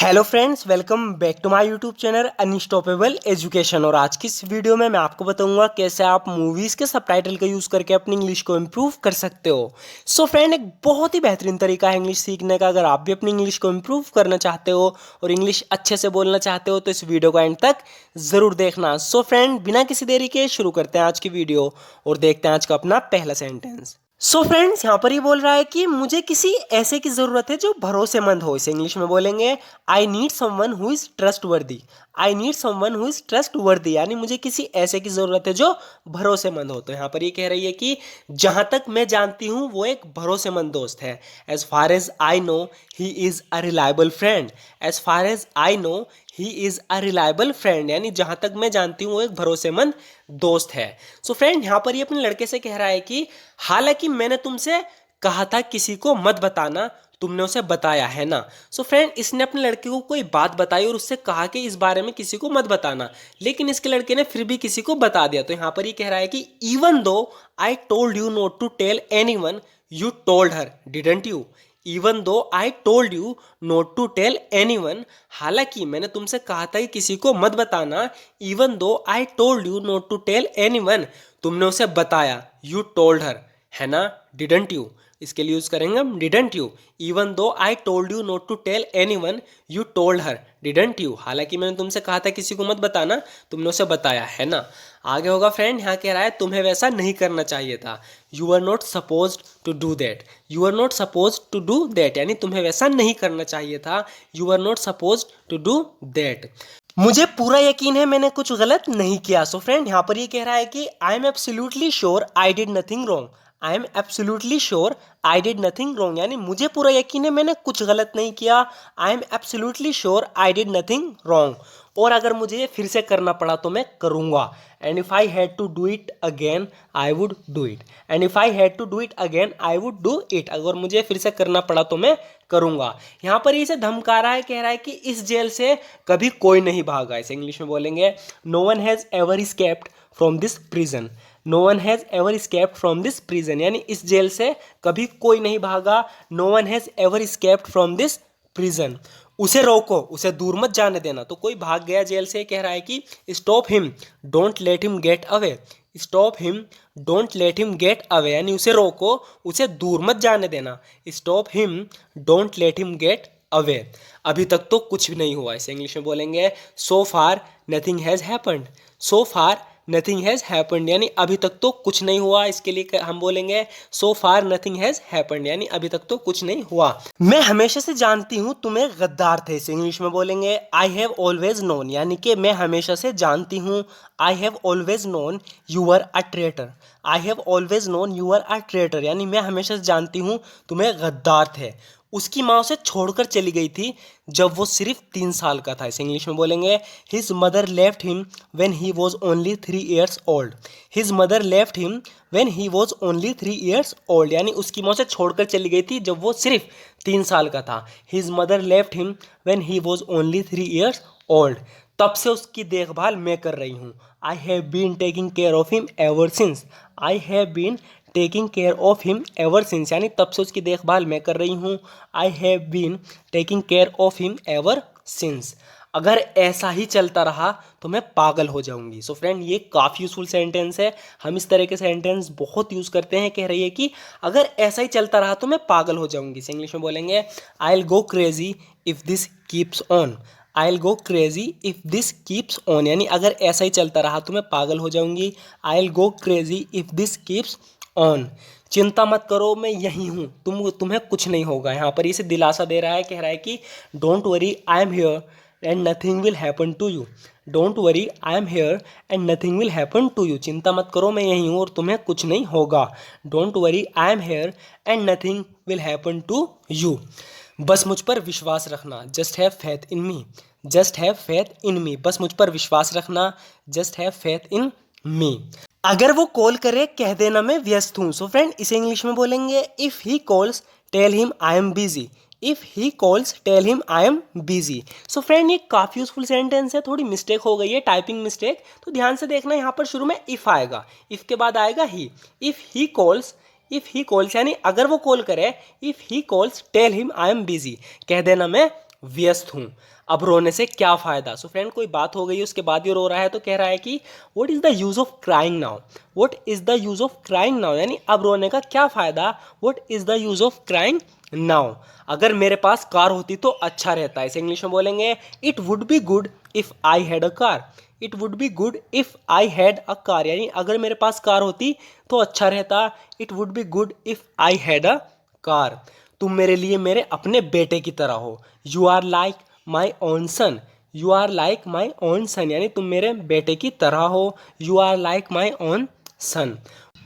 Hello friends, welcome back to my YouTube channel unstoppable education. और आज की इस वीडियो में मैं आपको बताऊंगा कैसे आप मूवीज़ के सबटाइटल का यूज़ करके अपनी इंग्लिश को इम्प्रूव कर सकते हो। सो फ्रेंड, एक बहुत ही बेहतरीन तरीका है इंग्लिश सीखने का। अगर आप भी अपनी इंग्लिश को इम्प्रूव करना चाहते हो और इंग्लिश अच्छे से बोलना चाहते हो तो इस वीडियो को एंड तक ज़रूर देखना। सो फ्रेंड, बिना किसी देरी के शुरू करते हैं आज की वीडियो और देखते हैं आज का अपना पहला सेंटेंस। सो फ्रेंड्स, यहाँ पर ये बोल रहा है कि मुझे किसी ऐसे की ज़रूरत है जो भरोसेमंद हो। इसे इंग्लिश में बोलेंगे I need someone who is trustworthy. I need someone who is trustworthy, यानी मुझे किसी ऐसे की ज़रूरत है जो भरोसेमंद हो। तो यहाँ पर ये कह रही है कि जहाँ तक मैं जानती हूँ वो एक भरोसेमंद दोस्त है। As far as I know he is a reliable friend. As far as I know he is a reliable friend, यानी जहाँ तक मैं जानती हूँ वो एक भरोसेमंद दोस्त है। सो फ्रेंड, यहाँ पर ये अपने लड़के से कह रहा है कि हालांकि मैंने तुमसे कहा था किसी को मत बताना, तुमने उसे बताया है ना। सो फ्रेंड, इसने अपने लड़के को कोई बात बताई और उससे कहा कि इस बारे में किसी को मत बताना, लेकिन इसके लड़के ने फिर भी किसी को बता दिया। तो यहाँ पर ये कह रहा है कि even though I told you not to tell anyone, you told her didn't you. Even though I told you not to tell anyone, हालांकि मैंने तुमसे कहा था कि किसी को मत बताना। Even though I told you not to tell anyone, तुमने उसे बताया। यू टोल्ड हर, है ना, डिडंट यू। इसके लिए यूज करेंगे हम didn't you. Even though I told you not to tell anyone, you told her didn't you, हालांकि मैंने तुमसे कहा था किसी को मत बताना, तुमने उसे बताया, है ना। आगे होगा फ्रेंड, यहाँ कह रहा है तुम्हें वैसा नहीं करना चाहिए था। You are not suppose to do that. You are not suppose to do that, यानी तुम्हें वैसा नहीं करना चाहिए था। You are not suppose to do that. मुझे पूरा यकीन है मैंने कुछ गलत नहीं किया। सो फ्रेंड, यहाँ पर ये कह रहा है कि I am absolutely sure I did nothing wrong. I am absolutely sure I did nothing wrong, यानी मुझे पूरा यकीन है मैंने कुछ गलत नहीं किया। I am absolutely sure I did nothing wrong. और अगर मुझे ये फिर से करना पड़ा तो मैं करूँगा। And if I had to do it again I would do it. And if I had to do it again I would do it, अगर मुझे फिर से करना पड़ा तो मैं करूँगा। यहाँ पर इसे धमका रहा है, कह रहा है कि इस जेल से कभी कोई नहीं भागा। इसे इंग्लिश में बोलेंगे no one has ever escaped from this prison. No one has ever escaped from this prison, यानी इस जेल से कभी कोई नहीं भागा। No one has ever escaped from this prison. उसे रोको, उसे दूर मत जाने देना। तो कोई भाग गया जेल से, कह रहा है कि stop him, don't let him get away. Stop him, don't let him get away, यानी उसे रोको, उसे दूर मत जाने देना। Stop him, don't let him get away. अभी तक तो कुछ भी नहीं हुआ। इसे इंग्लिश में बोलेंगे so far nothing has happened. So far nothing has happened, यानी अभी तक तो कुछ नहीं हुआ। इसके लिए हम बोलेंगे so far nothing has happened, यानी अभी तक तो कुछ नहीं हुआ। मैं हमेशा से जानती हूँ तुम्हें गद्दार थे। इसे इंग्लिश में बोलेंगे आई हैव ऑलवेज नोन, यानी कि मैं हमेशा से जानती हूँ। I have always known you are a traitor. I have always known you are a traitor, यानी मैं हमेशा से जानती हूँ तुम्हें गद्दार थे। उसकी माँ उसे छोड़कर चली गई थी जब वो सिर्फ 3 साल का था। इसे इंग्लिश में बोलेंगे his mother left him when he was only 3 years old. His mother left him when he was only 3 years old, यानी उसकी माँ उसे छोड़कर चली गई थी जब वो सिर्फ 3 साल का था। His mother left him when he was only 3 years old. तब से उसकी देखभाल मैं कर रही हूँ। I have been taking care of him ever since. I have been taking care of him ever since, यानी तब से उसकी देखभाल मैं कर रही हूँ। I have been taking care of him ever since. अगर ऐसा ही चलता रहा तो मैं पागल हो जाऊंगी। सो फ्रेंड, ये काफ़ी यूजफुल सेंटेंस है। हम इस तरह के सेंटेंस बहुत यूज़ करते हैं। कह रही है कि अगर ऐसा ही चलता रहा तो मैं पागल हो जाऊंगी। इसे इंग्लिश में बोलेंगे I will go crazy if this keeps on. I will go crazy if this keeps on, यानी अगर ऐसा ही चलता रहा तो मैं पागल हो जाऊंगी। I will go crazy if this keeps on. चिंता मत करो, मैं यही हूँ, तुम्हें कुछ नहीं होगा। यहाँ पर इसे दिलासा दे रहा है, कह रहा है कि don't worry I am here and nothing will happen to you. Don't worry I am here and nothing will happen to you, चिंता मत करो, मैं यही हूँ और तुम्हें कुछ नहीं होगा। Don't worry I am here and nothing will happen to you. बस मुझ पर विश्वास रखना, just have faith in me. Just have faith in me, बस मुझ पर विश्वास रखना, just have faith in me. अगर वो कॉल करे कह देना मैं व्यस्त हूँ। सो फ्रेंड, इसे इंग्लिश में बोलेंगे if he calls tell him I am busy. If he calls tell him I am busy. So friend, ये काफ़ी यूजफुल सेंटेंस है। थोड़ी मिस्टेक हो गई है, टाइपिंग मिस्टेक, तो ध्यान से देखना। यहाँ पर शुरू में इफ़ आएगा, इफ़ के बाद आएगा ही। इफ़ ही कॉल्स, यानी अगर वो कॉल करे, if he calls tell him I am busy, कह देना मैं व्यस्त हूँ। अब रोने से क्या फ़ायदा। सो फ्रेंड कोई बात हो गई उसके बाद ये रो रहा है तो कह रहा है कि what is the use of crying now, what is the use of crying now, यानी अब रोने का क्या फ़ायदा, what is the use of crying now. अगर मेरे पास कार होती तो अच्छा रहता है। इसे इंग्लिश में बोलेंगे it would be good if I had a car, it would be good if I had a car, यानी अगर मेरे पास कार होती तो अच्छा रहता। It would be good if I had a car. तुम मेरे लिए मेरे अपने बेटे की तरह हो। You are like my own son, you are like my own son, यानी तुम मेरे बेटे की तरह हो। You are like my own सन।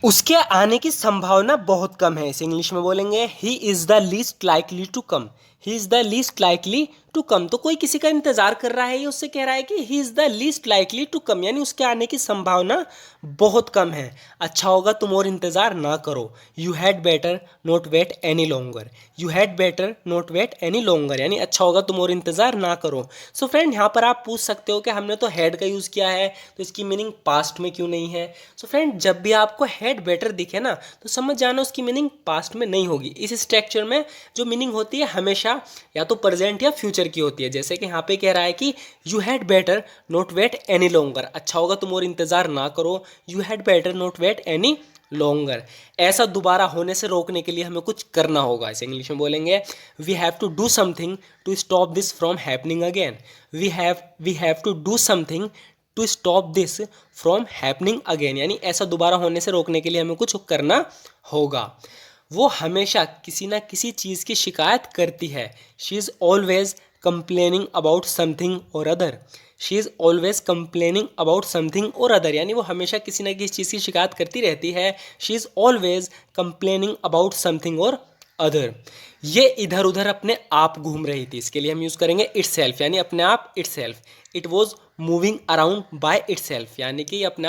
उसके आने की संभावना बहुत कम है। इसे इंग्लिश में बोलेंगे he is the least likely to come, he is the least likely to come. तो कोई किसी का इंतजार कर रहा है, ये उससे कह रहा है कि he is the least likely to come, यानी उसके आने की संभावना बहुत कम है। अच्छा होगा तुम और इंतज़ार ना करो। You had better not wait any longer, you had better not wait any longer, यानी अच्छा होगा तुम और इंतज़ार ना करो। सो फ्रेंड यहाँ पर आप पूछ सकते हो कि हमने तो हैड का यूज़ किया है तो इसकी मीनिंग पास्ट में क्यों नहीं है। सो फ्रेंड जब भी आपको हैड बेटर दिखे ना तो समझ जाना उसकी मीनिंग पास्ट में नहीं होगी। इस स्ट्रक्चर में जो मीनिंग होती है हमेशा या तो प्रेजेंट या फ्यूचर की होती है। जैसे कि यहाँ पे कह रहा है कि you had better not wait any longer, अच्छा होगा तुम और इंतज़ार ना करो। You had better not wait any longer, ऐसा दोबारा होने से रोकने के लिए हमें कुछ करना होगा। इसे इंग्लिश में बोलेंगे we have to do something to stop this from happening again, we have to do something to stop this from happening again, यानी ऐसा दोबारा होने से रोकने के लिए हमें कुछ करना होगा। वो हमेशा किसी ना किसी चीज़ की शिकायत करती है। She is always complaining about something or other, she is always complaining about something or other, यानी वो हमेशा किसी ना किसी चीज़ की शिकायत करती रहती है। She is always complaining about something or other. ये इधर उधर अपने आप घूम रही थी, इसके लिए हम यूज़ करेंगे इट सेल्फ, यानी अपने आप itself. It was moving around by itself, यानी कि अपने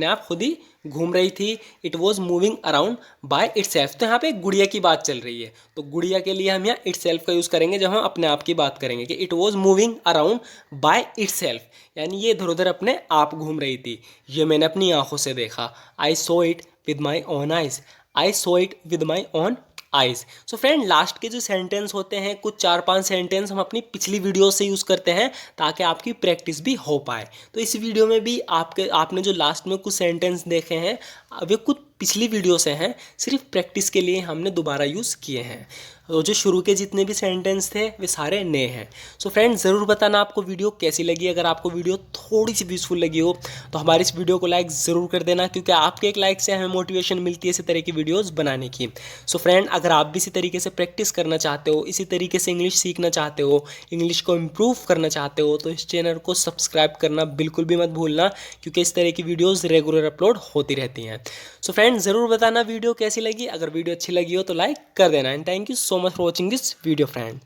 आप खुद ही घूम रही थी। It was moving around by itself. तो यहाँ पे गुड़िया की बात चल रही है तो गुड़िया के लिए हम यहाँ इट सेल्फ का यूज़ करेंगे जब हम अपने आप की बात करेंगे कि it was moving around by itself, यानी ये इधर उधर अपने आप घूम रही थी। ये मैंने अपनी आंखों से देखा। I saw it with my own eyes, I saw it with my own eyes. So friend last के जो सेंटेंस होते हैं कुछ 4-5 सेंटेंस हम अपनी पिछली वीडियो से यूज़ करते हैं ताकि आपकी प्रैक्टिस भी हो पाए। तो इस वीडियो में भी आपने जो लास्ट में कुछ सेंटेंस देखे हैं वे कुछ पिछली वीडियो से हैं, सिर्फ प्रैक्टिस के लिए हमने दोबारा यूज़ किए हैं। तो जो शुरू के जितने भी सेंटेंस थे वे सारे नए हैं। सो फ्रेंड्स ज़रूर बताना आपको वीडियो कैसी लगी। अगर आपको वीडियो थोड़ी सी यूज़फुल लगी हो तो हमारी इस वीडियो को लाइक ज़रूर कर देना, क्योंकि आपके एक लाइक से हमें मोटिवेशन मिलती है इसी तरह की वीडियोज़ बनाने की। सो फ्रेंड अगर आप भी इसी तरीके से प्रैक्टिस करना चाहते हो, इसी तरीके से इंग्लिश सीखना चाहते हो, इंग्लिश को इम्प्रूव करना चाहते हो तो इस चैनल को सब्सक्राइब करना बिल्कुल भी मत भूलना, क्योंकि इस तरह की वीडियोज़ रेगुलर अपलोड होती रहती हैं। सो फ्रेंड्स ज़रूर बताना वीडियो कैसी लगी। अगर वीडियो अच्छी लगी हो तो लाइक कर देना। And thank you so much for watching this video friend.